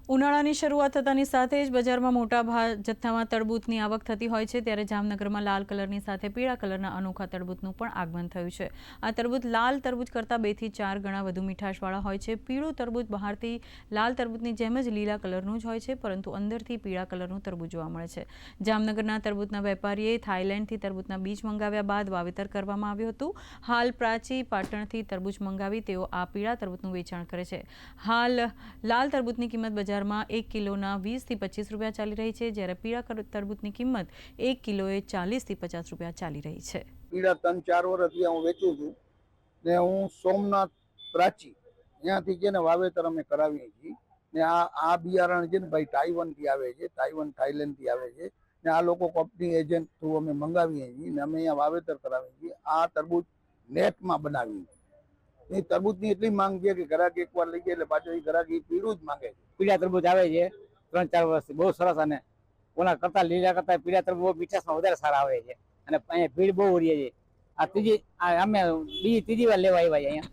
ઉનાળાની શરૂઆત થતાની સાથે જ બજારમાં મોટા જથ્થામાં તરબૂચની આવક થતી હોય છે, ત્યારે જામનગરમાં લાલ કલરની સાથે પીળા કલરના અનોખા તરબૂચનું પણ આગમન થયું છે। આ તરબૂચ લાલ તરબૂચ કરતાં 2 થી 4 ગણા વધુ મીઠાશવાળા હોય છે। પીળું તરબૂચ બહારથી લાલ તરબૂચની જેમ જ લીલા કલરનું જ હોય છે, પરંતુ અંદરથી પીળા કલરનું તરબૂચ જોવા મળે છે। જામનગરના તરબૂચના વેપારીએ થાઈલેન્ડથી તરબૂચના બીજ મંગાવ્યા બાદ વાવેતર કરવામાં આવ્યું હતું। હાલ પ્રાચી પાટણથી તરબૂચ મંગાવી તેઓ આ પીળા તરબૂચનું વેચાણ કરે છે। હાલ લાલ તરબૂચની કિંમત બજારમાં 1 કિલોના 20 થી 25 રૂપિયા ચાલી રહી છે, જ્યારે પીળા તરબૂચની કિંમત 1 કિલોએ 40 થી 50 રૂપિયા ચાલી રહી છે। પીળા 3-4 વર્ષથી હું વેચું છું ને હું સોમનાથ પ્રાચી ત્યાંથી છે ને વાવેતર અમે કરાવીએ છીએ ને આ બિયારણ છે ને ભાઈ તાઇવાનથી આવે છે, તાઇવાન થાઈલેન્ડથી આવે છે ને આ લોકો કંપની એજન્ટ થ્રુ અમે મંગાવીએ છીએ ને અમે અહીંયા વાવેતર કરાવીએ છીએ। આ તરબૂચ નેટમાં બનાવીએ છીએ। એ તરબૂચની એટલી માંગ છે કે ગ્રાહક એકવાર લઈ જાય એટલે પાછો એ ગ્રાહક પીળું જ માંગે છે। પીળા તરબૂચ આવે છે 3-4 વર્ષથી બહુ સરસ, અને ઓલા કરતા લીલા કરતા પીળા તરબૂચ મીઠાશમાં વધારે સારા આવે છે અને અહીંયા ભીડ બહુ રહે છે। આ ત્રીજી અમે ત્રીજી વાર લેવા આવ્યા અહીંયા।